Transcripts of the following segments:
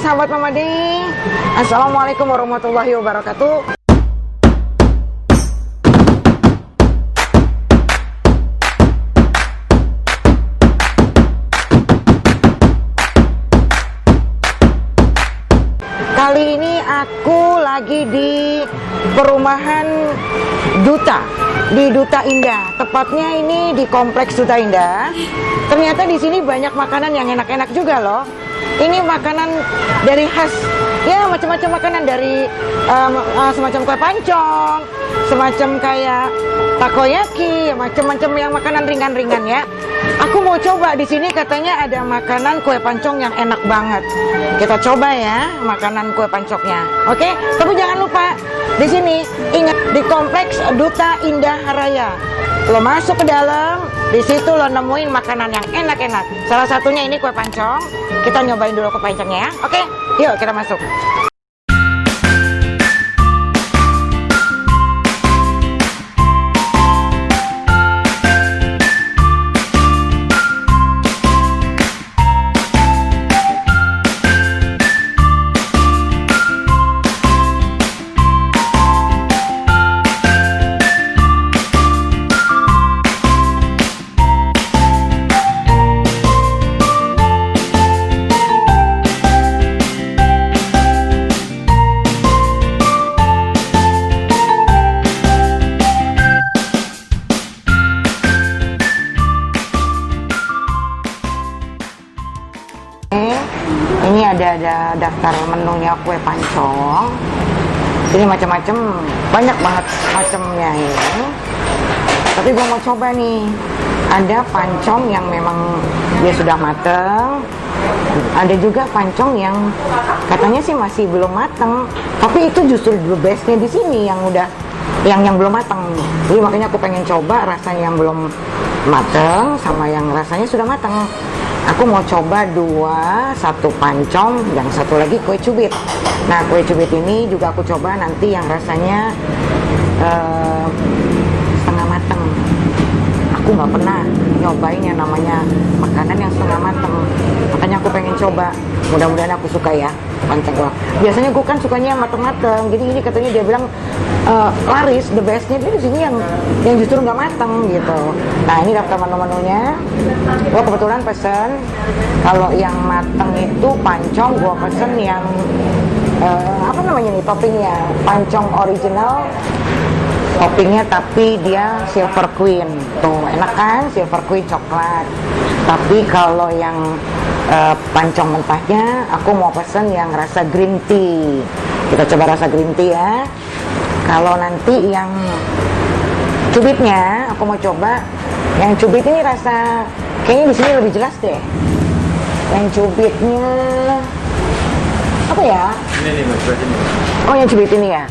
sahabat Mama Dei. Assalamualaikum warahmatullahi wabarakatuh. Kali ini aku lagi di perumahan Duta, di Duta Indah. Tepatnya ini di kompleks Duta Indah. Ternyata di sini banyak makanan yang enak-enak juga loh. Ini makanan dari khas, ya macam-macam makanan dari semacam kue pancong, semacam kayak takoyaki, macam-macam yang makanan ringan-ringan ya. Aku mau coba di sini, katanya ada makanan kue pancong yang enak banget. Kita coba ya makanan kue pancongnya. Oke, tapi jangan lupa di sini ingat di kompleks Duta Indah Raya. Lo masuk ke dalam, di situ lo nemuin makanan yang enak-enak. Salah satunya ini kue pancong. Kita nyobain dulu kue pancongnya ya. Oke, yuk kita masuk. Ini ada daftar menunya kue pancong. Ini macam-macam, banyak banget macamnya ini. Tapi gue mau coba nih. Ada pancong yang memang dia sudah mateng. Ada juga pancong yang katanya sih masih belum mateng. Tapi itu justru the bestnya di sini yang udah yang belum mateng. Jadi makanya aku pengen coba rasanya yang belum mateng sama yang rasanya sudah mateng. Aku mau coba dua, satu pancong, yang satu lagi kue cubit. Nah, kue cubit ini juga aku coba nanti yang rasanya setengah mateng. Aku nggak pernah nyobain yang namanya makanan yang setengah mateng. Makanya aku pengen coba. Mudah-mudahan aku suka ya pancong. Biasanya gue kan sukanya yang mateng-mateng. Jadi ini katanya dia bilang laris, the bestnya dia di sini yang justru nggak mateng gitu. Nah, ini daftar menu-menunya. Gue kebetulan pesen kalau yang mateng itu pancong, gue pesen yang apa namanya nih toppingnya, pancong original. Toppingnya tapi dia Silver Queen. Tuh, enak kan? Silver Queen coklat. Tapi kalau yang pancong mentahnya, aku mau pesen yang rasa green tea. Kita coba rasa green tea ya. Kalau nanti yang cubitnya, aku mau coba yang cubit ini rasa, kayaknya di sini lebih jelas deh. Yang cubitnya apa ya? Oh, yang cubit ini ya.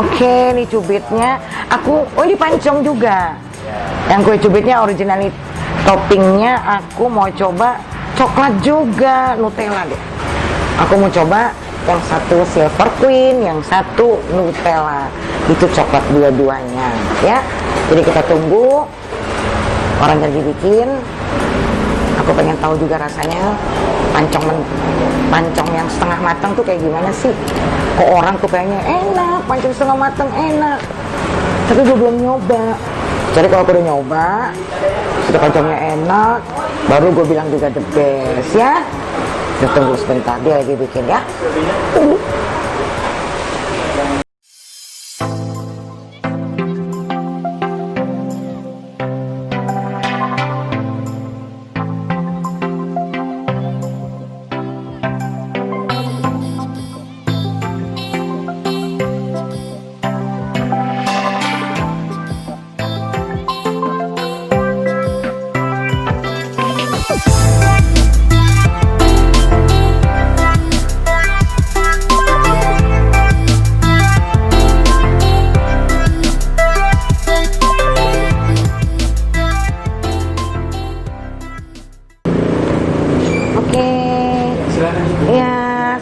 Oke, ini cubitnya. Ini pancong juga. Yang kue cubitnya original toppingnya aku mau coba coklat juga, Nutella deh. Aku mau coba yang satu Silver Queen, yang satu Nutella. Itu coklat dua-duanya ya. Jadi kita tunggu orang jadi bikin. Aku pengen tahu juga rasanya pancong yang setengah matang tuh kayak gimana sih. Kok orang tuh kayaknya enak, pancong setengah matang enak, tapi gue belum nyoba. Jadi kalau gue udah nyoba, udah pancongnya enak, baru gue bilang juga the best ya. Kita tunggu sebentar, dia lagi bikin ya.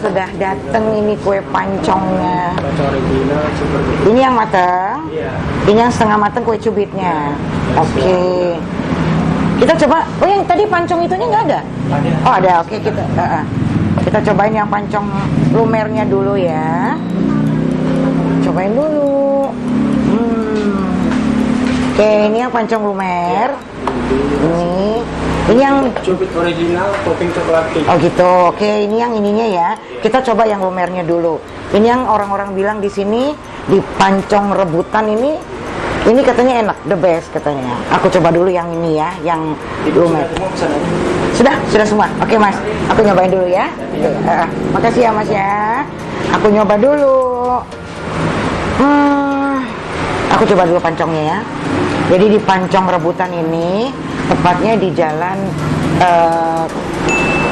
Sudah dateng ini kue pancongnya. Ini yang matang. Ini yang setengah matang kue cubitnya. Oke. Kita coba. Oh, yang tadi pancong itunya nggak ada? Oh, ada. Oke, kita. Kita cobain yang pancong lumernya dulu ya. Cobain dulu. Oke, ini yang pancong lumer. Ini yang cubit original topping coklat cake. Oh gitu. Oke, ini yang ininya ya. Kita coba yang lumernya dulu. Ini yang orang-orang bilang di sini di pancong rebutan ini katanya enak, the best katanya. Aku coba dulu yang ini ya, yang lumer. Sudah semua. Oke Mas, aku nyobain dulu ya. Makasih ya Mas ya. Aku nyoba dulu. Aku coba dulu pancongnya ya. Jadi di pancong rebutan ini tepatnya di jalan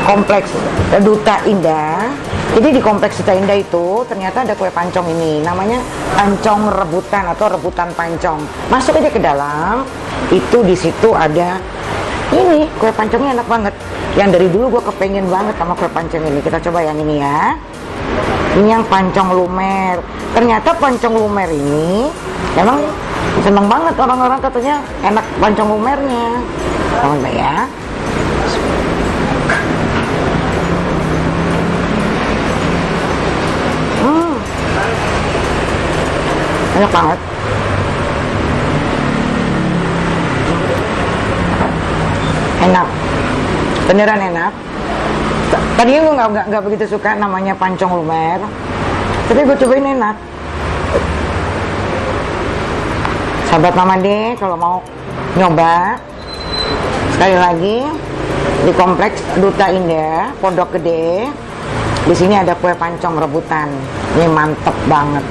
Kompleks Duta Indah. Jadi di Kompleks Duta Indah itu ternyata ada kue pancong ini, namanya pancong rebutan atau rebutan pancong. Masuk aja ke dalam, itu di situ ada ini kue pancongnya enak banget. Yang dari dulu gue kepengen banget sama kue pancong ini. Kita coba yang ini ya. Ini yang pancong lumer. Ternyata pancong lumer ini memang seneng banget orang-orang katanya enak pancong lumernya. Coba ya. Enak banget. Enak. Beneran enak. Tadinya gue nggak begitu suka namanya pancong lumer, tapi gue cobain enak. Sahabat Mama D, kalau mau nyoba, sekali lagi di Kompleks Duta Indah, Pondok Gede. Di sini ada kue pancong rebutan. Ini mantep banget.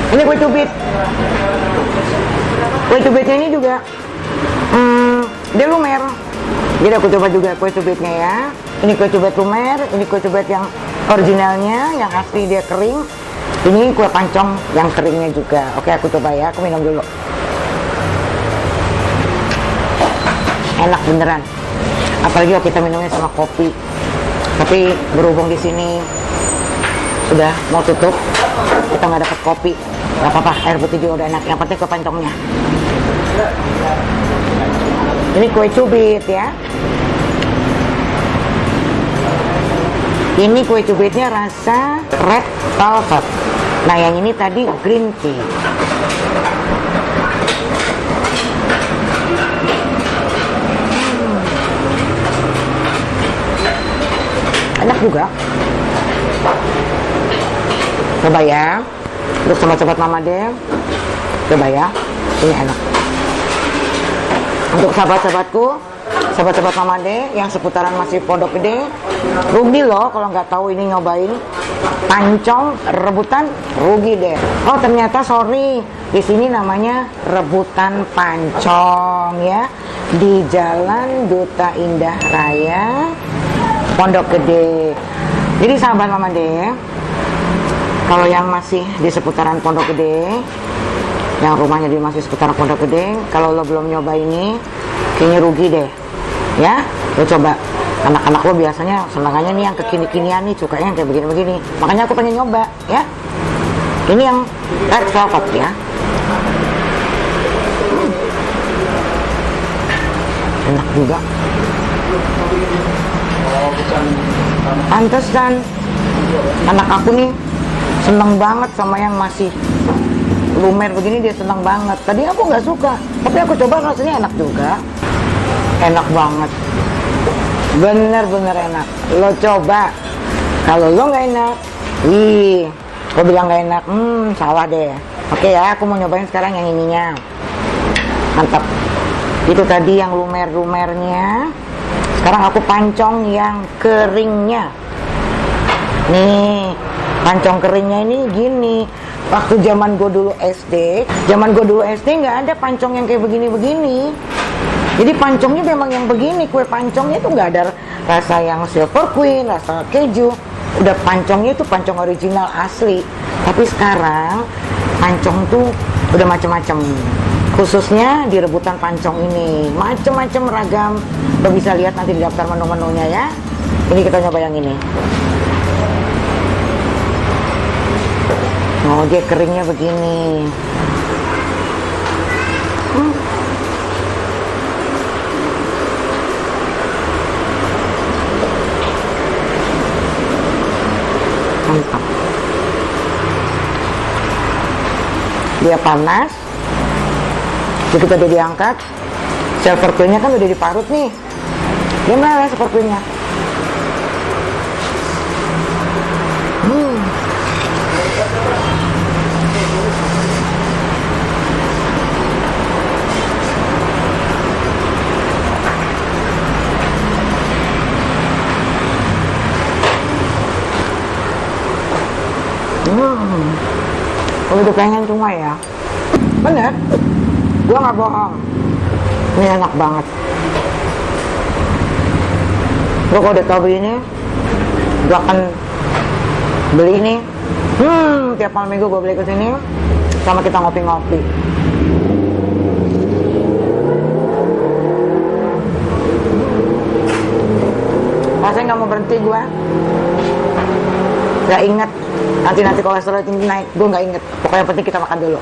Ini kue cubit. Kue cubitnya ini juga dia lumer. Jadi aku coba juga kue cubitnya ya. Ini kue cubit lumer, ini kue cubit yang originalnya, yang asli dia kering. Ini kue pancong yang keringnya juga. Oke, aku coba ya, aku minum dulu. Enak beneran. Apalagi kalau kita minumnya sama kopi. Tapi berhubung di sini sudah mau tutup, kita nggak dapat kopi. Gak apa-apa, air putih juga udah enak. Yang penting kue pancongnya. Ini kue cubit ya. Ini kue cubitnya rasa red velvet. Nah yang ini tadi green tea. Enak juga. Coba ya. Untuk sobat-sobat Mama Del, coba ya. Ini enak. Untuk sahabat-sahabatku, sahabat-sahabat Mama D yang seputaran masih Pondok Gede, rugi loh kalau nggak tahu ini nyobain pancong rebutan, rugi deh. Oh ternyata sorry, di sini namanya rebutan pancong ya, di Jalan Duta Indah Raya, Pondok Gede. Jadi sahabat Mama D, kalau yang masih di seputaran Pondok Gede, yang rumahnya di masih seputaran Pondok Gede, kalau lo belum nyoba ini, kayaknya rugi deh. Ya, lo coba. Anak-anak lo biasanya senangannya nih yang kekini-kinian nih, sukanya yang kayak begini-begini. Makanya aku pengen nyoba, ya. Ini yang red velvet ya. Enak juga. Pantesan anak aku nih seneng banget sama yang masih lumer begini, dia seneng banget. Tadi aku nggak suka, tapi aku coba rasanya enak juga. Enak banget, bener-bener enak. Lo coba. Kalau lo nggak enak, lo bilang nggak enak, salah deh. Oke ya, aku mau nyobain sekarang yang ininya. Mantap. Itu tadi yang lumer-lumernya. Sekarang aku pancong yang keringnya. Nih, pancong keringnya ini gini. Waktu zaman gue dulu SD nggak ada pancong yang kayak begini-begini. Jadi pancongnya memang yang begini, kue pancongnya itu nggak ada rasa yang silver queen, rasa keju. Udah pancongnya itu pancong original asli. Tapi sekarang pancong tuh udah macem-macem. Khususnya di rebutan pancong ini, macem-macem ragam. Lo bisa lihat nanti di daftar menu-menunya ya. Ini kita nyoba yang ini. Oh, dia keringnya begini. dia panas. Begitu dia diangkat, silver queen-nya kan udah diparut nih, dia meleleh silver queen-nya. Kalau udah pengen cuma ya, bener, gua nggak bohong, ini enak banget. Lo kalau udah tau beli ini, gua akan beli ini. Tiap malam minggu gua beli ke sini, sama kita ngopi-ngopi. Rasanya nggak mau berhenti gua. Gak inget nanti kolesterol tinggi naik, gue nggak inget. Pokoknya penting kita makan dulu.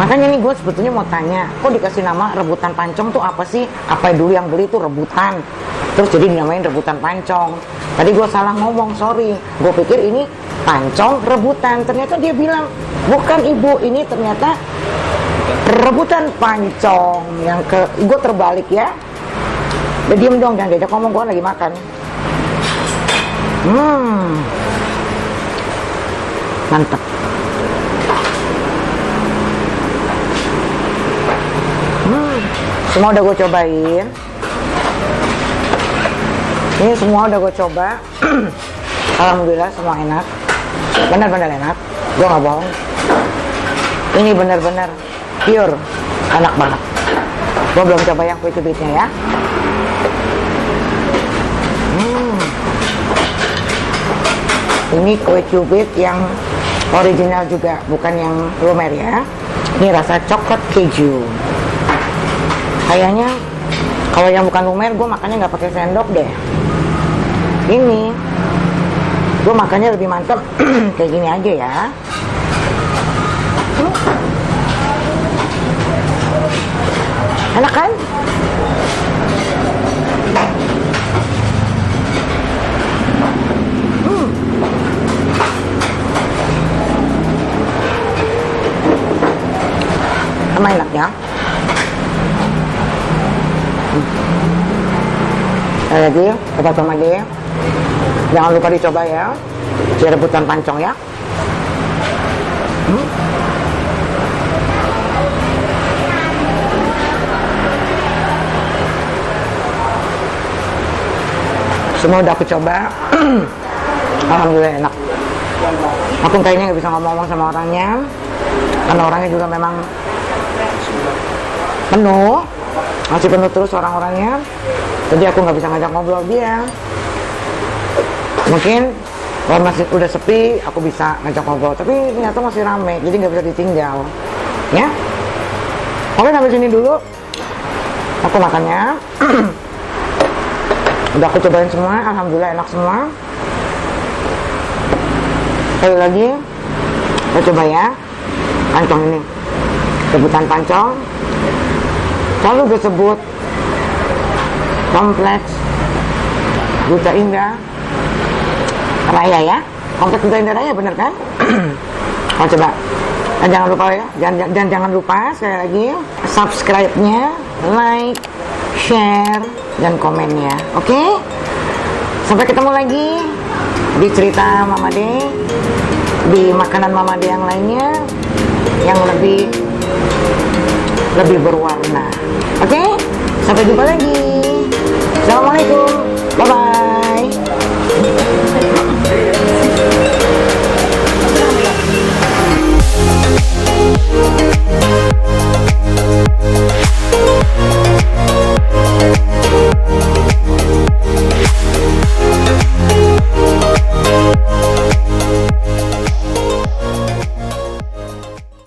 Makanya nih gue sebetulnya mau tanya, kok dikasih nama rebutan pancong tuh apa sih? Apa dulu yang beli tuh rebutan, terus jadi dinamain rebutan pancong. Tadi gue salah ngomong, sorry. Gue pikir ini pancong rebutan, ternyata dia bilang bukan ibu, ini ternyata rebutan pancong. Gue terbalik ya. Udah diem dong, jangan diajak ngomong, gue lagi makan. Mantap. Semua udah gue cobain. Ini semua udah gue coba. Alhamdulillah semua enak. Benar-benar enak. Gue gak bohong. Ini benar-benar pure. Enak banget. Gue belum coba yang kue cubitnya ya. Ini kue cubit yang original juga, bukan yang lumer ya. Ini rasa coklat keju. Kayaknya kalau yang bukan lumer, gue makannya nggak pakai sendok deh. Ini gue makannya lebih mantep kayak gini aja ya. Enak kan? Sama enak ya. Lagi tetap sama dia. Jangan lupa dicoba ya, si rebutan pancong ya. Semua udah aku coba. Alhamdulillah enak. Aku kayaknya nggak bisa ngomong-ngomong sama orangnya, karena orangnya juga memang penuh, masih penuh terus orang-orangnya. Jadi aku nggak bisa ngajak ngobrol dia. Mungkin kalau masih udah sepi, aku bisa ngajak ngobrol. Tapi ternyata masih rame, jadi nggak bisa ditinggal. Ya, oke, sampai sini dulu. Aku makannya. Udah aku cobain semua, alhamdulillah enak semua. Sekali lagi, kita coba ya, pancong ini, rebutan pancong. Selalu disebut Kompleks Duta Indah Raya ya, Kompleks Duta Indah Raya, bener kan? Oh, coba. Dan jangan lupa ya, jangan lupa sekali lagi subscribe-nya, like, share, dan komennya. Oke? Sampai ketemu lagi di cerita Mama D, di makanan Mama D yang lainnya yang lebih berwarna. Oke? Sampai jumpa lagi. Assalamualaikum.